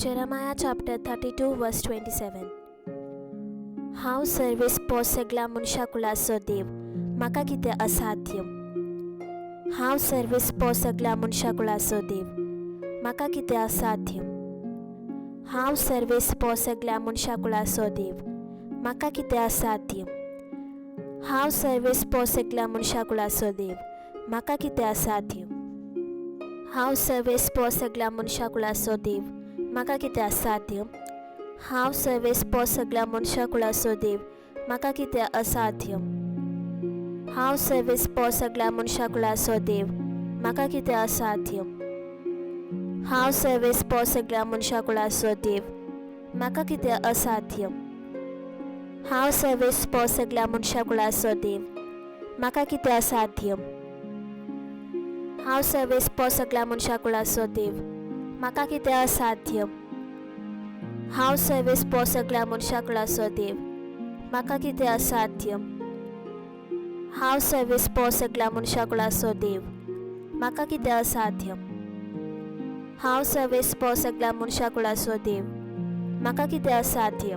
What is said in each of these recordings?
Jeremiah chapter 32 verse 27. हांव सर्वेस पोसगला मनशाकुला असो देव, म्हाका कितें असाध्य. हांव सर्वेस पोसगला मनशाकुला असो देव, म्हाका कितें असाध्य. हांव सर्वेस पोसगला मनशाकुला असो देव, म्हाका कितें असाध्य. हांव सर्वेस पोसगला मनशाकुला असो देव, म्हाका कितें असाध्य. हांव सर्वेस पोसगला मनशाकुला असो देव, म्हाका कितें असाध्य. हांव सर्वेस पोसगला मनशाकुला असो देव, म्हाका कितें असाध्य. हांव सर्वेस पोसगला मनशाकुला असो देव, म्हाका कितें असाध्य. हांव सर्वेस पोसगला मनशाकुला असो देव, म्हाका कितें असाध्य. हांव सर्वेस पोसगला मनशाकुला असो देव, म्हाका कितें असाध्य. हांव सर्वेस पोसगला मनशाकुला असो देव, म्हाका कितें असाध्य. हांव सर्वेस पोसगला मनशाकुला असो देव, म्हाका कितें असाध्य. हांव सर्वेस पोसगला मनशाकुला असो देव, म्हाका कितें असाध्य. हांव सर्वेस पोसगला मनशाकुला असो देव, म्हाका कितें असाध्य.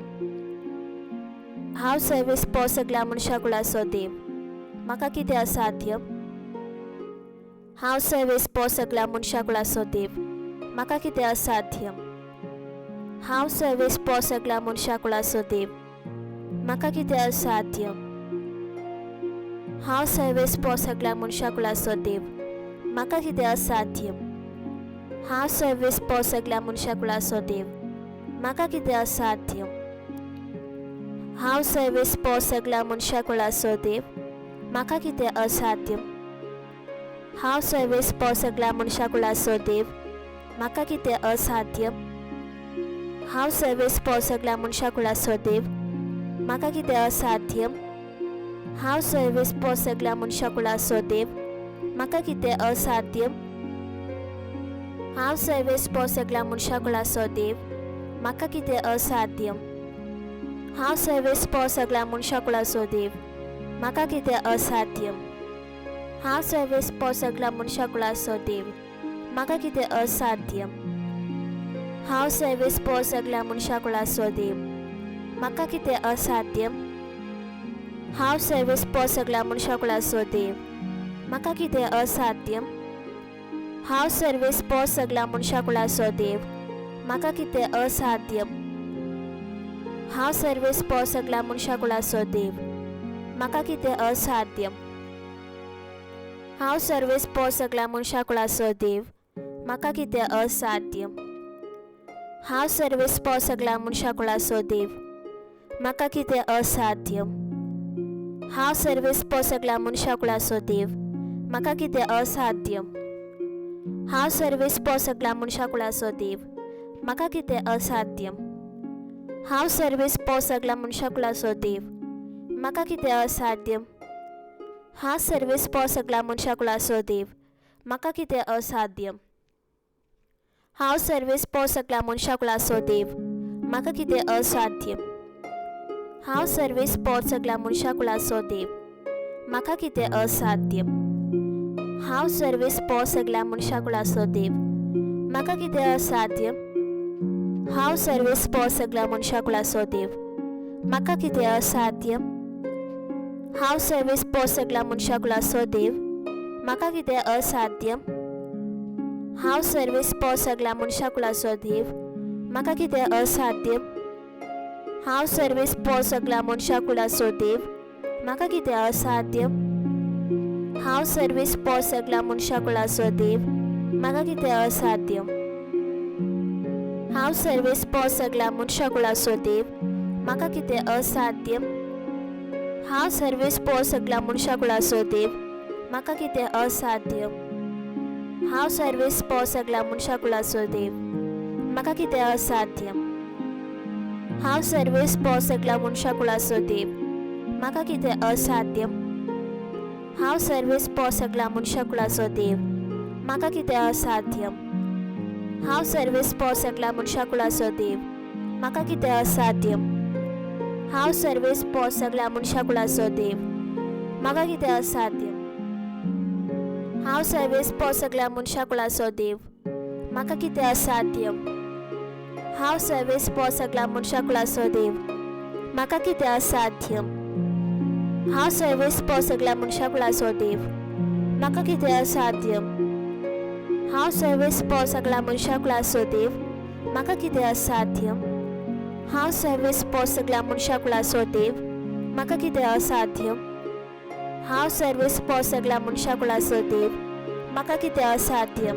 हांव सर्वेस पोसगला मनशाकुला असो देव, म्हाका कितें असाध्य. हांव सर्वेस पोसगला मनशाकुला असो देव, म्हाका कितें असाध्य. हांव सर्वेस पोसगला मनशाकुला असो देव, म्हाका कितें असाध्य. हांव सर्वेस पोसगला मनशाकुला असो देव, म्हाका कितें असाध्य. हांव सर्वेस पोसगला मनशाकुला असो देव, म्हाका कितें असाध्य. हांव सर्वेस पोसगला मनशाकुला असो देव, म्हाका कितें असाध्य. हांव सर्वेस पोसगला मनशाकुला असो देव, म्हाका कितें असाध्य. हांव सर्वेस पोसगला मनशाकुला असो देव, म्हाका कितें असाध्य. हांव सर्वेस पोसगला मनशाकुला असो देव, म्हाका कितें असाध्य. हांव सर्वेस पोसगला मनशाकुला असो देव, म्हाका कितें असाध्य. हांव सर्वेस पोसगला मनशाकुला असो देव, म्हाका कितें असाध्य. हांव सर्वेस पोसगला मनशाकुला असो देव, म्हाका कितें असाध्य. हांव सर्वेस पोसगला मनशाकुला असो देव, म्हाका कितें असाध्य. हांव सर्वेस पोसगला मनशाकुला असो देव, म्हाका कितें असाध्य. हांव सर्वेस पोसगला मनशाकुला असो देव, म्हाका कितें असाध्य. हांव सर्वेस पोसगला मनशाकुला असो देव, म्हाका कितें असाध्य. हांव सर्वेस पोसगला मनशाकुला असो देव, म्हाका कितें असाध्य. हांव सर्वेस पोसगला मनशाकुला असो देव, म्हाका कितें असाध्य. हांव सर्वेस पोसगला मनशाकुला असो देव, म्हाका कितें असाध्य. हांव सर्वेस पोसगला मनशाकुला असो देव, म्हाका कितें असाध्य. हांव सर्वेस पोसगला मनशाकुला असो देव, म्हाका कितें असाध्य. हांव सर्वेस पोसगला मनशाकुला असो देव, म्हाका कितें असाध्य. हांव सर्वेस पोसगला मनशाकुला असो देव, म्हाका कितें असाध्य. हांव सर्वेस पोसगला मनशाकुला असो देव, म्हाका कितें असाध्य. हांव सर्वेस पोसगला मनशाकुला असो देव, म्हाका कितें असाध्य. हांव सर्वेस पोसगला मनशाकुला असो देव, म्हाका कितें असाध्य. हांव सर्वेस पोसगला मनशाकुला असो देव, म्हाका कितें असाध्य. हांव सर्वेस पोसगला मनशाकुला असो देव, म्हाका कितें असाध्य. हांव सर्वेस पोसगला मनशाकुला असो देव, म्हाका कितें असाध्य. हांव सर्वेस पोसगला मनशाकुला असो देव, म्हाका कितें असाध्य. हांव सर्वेस पोसगला मनशाकुला असो देव, म्हाका कितें असाध्य. हांव सर्वेस पोसगला मनशाकुला असो देव, म्हाका कितें असाध्य. हांव सर्वेस पोसगला मनशाकुला असो देव, म्हाका कितें असाध्य. हांव सर्वेस पोसगला मनशाकुला असो देव, म्हाका कितें असाध्य. हांव सर्वेस पोसगला मनशाकुला असो देव, म्हाका कितें असाध्य. हांव सर्वेस पोसगला मनशाकुला असो देव, म्हाका कितें असाध्य. हांव सर्वेस पोसगला मनशाकुला असो देव, म्हाका कितें असाध्य. हांव सर्वेस पोसगला मनशाकुला असो देव, म्हाका कितें असाध्य. हांव सर्वीस पॉ सगळ्या मनशाकुलाचो देव, म्हाका कितें असाध्य. हांव सर्वीस पॉ सगळ्या मनशाकुलाचो देव, म्हाका कितें असाध्य. हांव सर्वीस पॉ सगळ्या मनशाकुलाचो देव, म्हाका कितें असाध्य. हांव सर्वीस पॉ सगळ्या मनशाकुलाचो देव, म्हाका कितें असाध्य. हांव सर्वीस पॉ सगळ्या मनशाकुलाचो देव, म्हाका कितें असाध्य.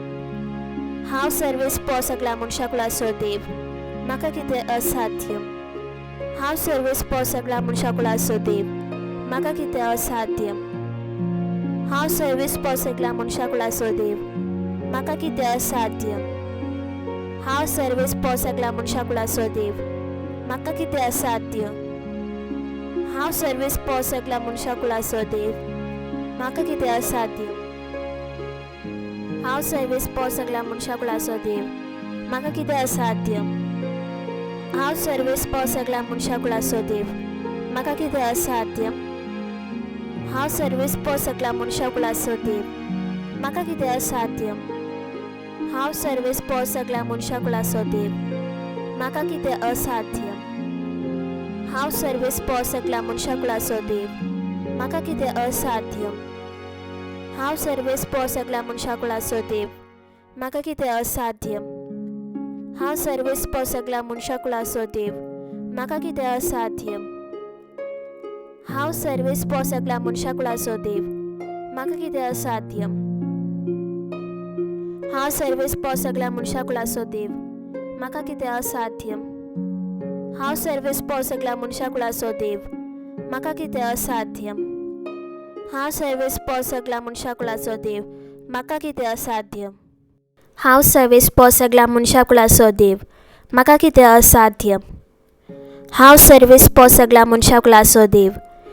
हांव सर्वीस पॉ सगळ्या मनशाकुलाचो देव, म्हाका कितें असाध्य. हांव सर्वीस पॉ सगळ्या मनशाकुलाचो देव, म्हाका कितें असाध्य. हांव सर्वीस पॉ सगळ्या मनशाकुलाचो देव, म्हाका कितें असाध्य. हांव सर्वीस पॉ सगळ्या मनशाकुलाचो देव, म्हाका कितें असाध्य. हांव सर्वीस पॉ सगळ्या मनशाकुलाचो देव, म्हाका कितें असाध्य. हांव सर्वीस पॉ सगळ्या मनशाकुलाचो देव, म्हाका कितें असाध्य. हांव सर्वीस पॉ सगळ्या मनशाकुलाचो देव, म्हाका कितें असाध्य. हांव सर्वीस पॉ सगळ्या मनशाकुलाचो देव, म्हाका कितें असाध्य. हांव सर्वीस पॉ सगळ्या मनशाकुलाचो देव, म्हाका कितें असाध्य. हांव सर्वीस पॉ सगळ्या मनशाकुलाचो देव, म्हाका कितें असाध्य. हांव सर्वीस पॉ सगळ्या मनशाकुलाचो देव, म्हाका कितें असाध्य. हांव सर्वीस पॉ सगळ्या मनशाकुलाचो देव, म्हाका कितें असाध्य. हांव सर्वीस पॉ सगळ्या मनशाकुलाचो देव, म्हाका कितें असाध्य. हांव सर्वीस पॉ सगळ्या मनशाकुलाचो देव, म्हाका कितें असाध्य. हांव सर्वीस पॉ सगळ्या मनशाकुलाचो देव, म्हाका कितें असाध्य. हांव सर्वीस पॉ सगळ्या मनशाकुलाचो देव, म्हाका कितें असाध्य. हांव सर्वीस पॉ सगळ्या मनशाकुलाचो देव, म्हाका कितें असाध्य. हांव सर्वीस पॉ सगळ्या मनशाकुलाचो देव,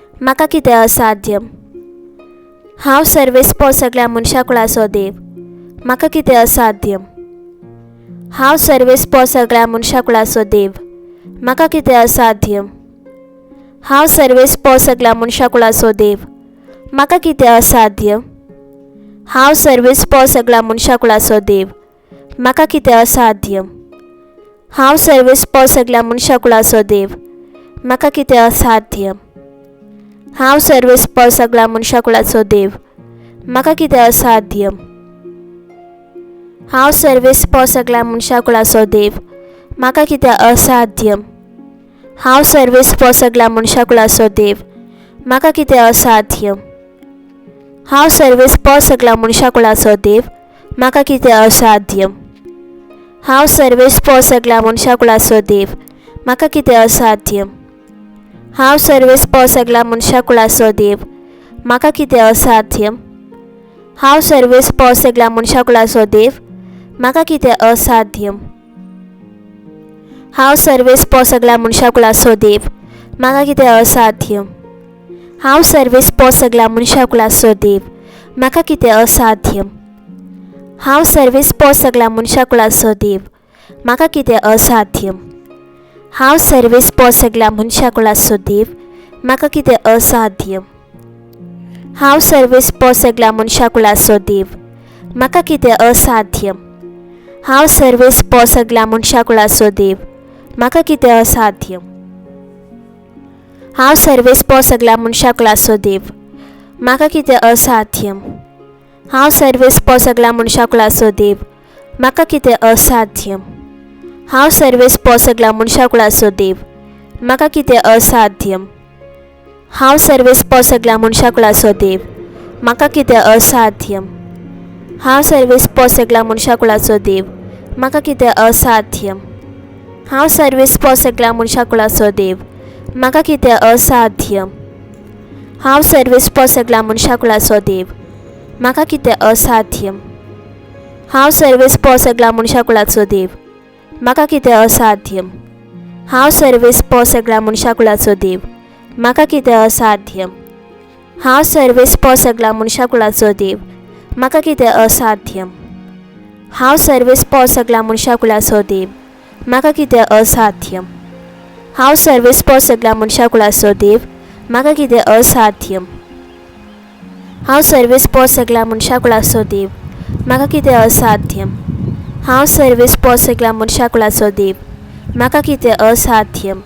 म्हाका कितें असाध्य. हांव सर्वीस पॉ सगळ्या मनशाकुलाचो देव, म्हाका कितें असाध्य. हांव सर्वीस पॉ सगळ्या मनशाकुलाचो देव, म्हाका कितें असाध्य. हांव सर्वीस पॉ सगळ्या मनशाकुलाचो देव, म्हाका कितें असाध्य. हांव सर्वीस पॉ सगळ्या मनशाकुलाचो देव, म्हाका कितें असाध्य. हांव सर्वीस पॉ सगळ्या मनशाकुलाचो देव, म्हाका कितें असाध्य. हांव सर्वीस पॉ सगळ्या मनशाकुलाचो देव, म्हाका कितें असाध्य. हांव सर्वीस पॉ सगळ्या मनशाकुलाचो देव, म्हाका कितें असाध्य. हांव सर्वीस पॉ सगळ्या मनशाकुलाचो देव, म्हाका कितें असाध्य. हांव सर्वीस पॉ सगळ्या मनशाकुलाचो देव, म्हाका कितें असाध्य. हांव सर्वीस पॉ सगळ्या मनशाकुलाचो देव, म्हाका कितें असाध्य. हांव सर्वीस पॉ सगळ्या मनशाकुलाचो देव, म्हाका कितें असाध्य. हांव सर्वीस पॉ सगळ्या मनशाकुलाचो देव, म्हाका कितें असाध्य. हांव सर्वीस पॉ सगळ्या मनशाकुलाचो देव, म्हाका कितें असाध्य. हांव सर्वीस पॉ सगळ्या मनशाकुलाचो देव, म्हाका कितें असाध्य. हांव सर्वीस पॉ सगळ्या मनशाकुलाचो देव, म्हाका कितें असाध्य. हांव सर्वीस पॉ सगळ्या मनशाकुलाचो देव, म्हाका कितें असाध्य. हांव सर्वीस पॉ सगळ्या मनशाकुलाचो देव, म्हाका कितें असाध्य. हांव सर्वीस पॉ सगळ्या मनशाकुलाचो देव, म्हाका कितें असाध्य. हांव सर्वीस पॉ सगळ्या मनशाकुलाचो देव, म्हाका कितें असाध्य. हांव सर्वीस पॉ सगळ्या मनशाकुलाचो देव, म्हाका कितें असाध्य. हांव सर्वीस पॉ सगळ्या मनशाकुलाचो देव, म्हाका कितें असाध्य. हांव सर्वीस पॉ सगळ्या मनशाकुलाचो देव, म्हाका कितें असाध्य. हांव सर्वीस पॉ सगळ्या मनशाकुलाचो देव, म्हाका कितें असाध्य. हांव सर्वीस पॉ सगळ्या मनशाकुलाचो देव, म्हाका कितें असाध्य. हांव सर्वीस पॉ सगळ्या मनशाकुलाचो देव, म्हाका कितें असाध्य. हांव सर्वीस पॉ सगळ्या मनशाकुलाचो देव, म्हाका कितें असाध्य. हांव सर्वीस पॉ सगळ्या मनशाकुलाचो देव, म्हाका कितें असाध्य. हांव सर्वीस पॉ सगळ्या मनशाकुलाचो देव, म्हाका कितें असाध्य. हांव सर्वीस पॉ सगळ्या मनशाकुलाचो देव, म्हाका कितें असाध्य. हांव सर्वीस पॉ सगळ्या मनशाकुलाचो देव, म्हाका कितें असाध्य. हांव सर्वीस पॉ सगळ्या मनशाकुलाचो देव, म्हाका कितें असाध्य. हांव सर्वीस पॉ सगळ्या मनशाकुलाचो देव, म्हाका कितें असाध्यम.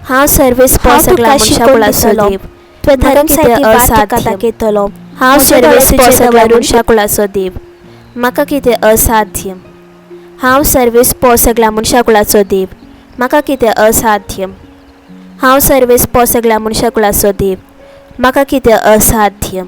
हांव सर्वीस पो सगळ्या मनशां कुळाचो देव. म्हाका कितें असाध्यम. हांव सर्वीस पो सगळ्या मनशां कुळाचो देव. म्हाका कितें असाध्यम. हांव सर्वीस पो सगळ्या मनशां कुळाचो देव. म्हाका कितें असाध्यम. हांव सर्वीस पो सगळ्या मनशां कुळाचो देव. म्हाका कितें असाध्यम.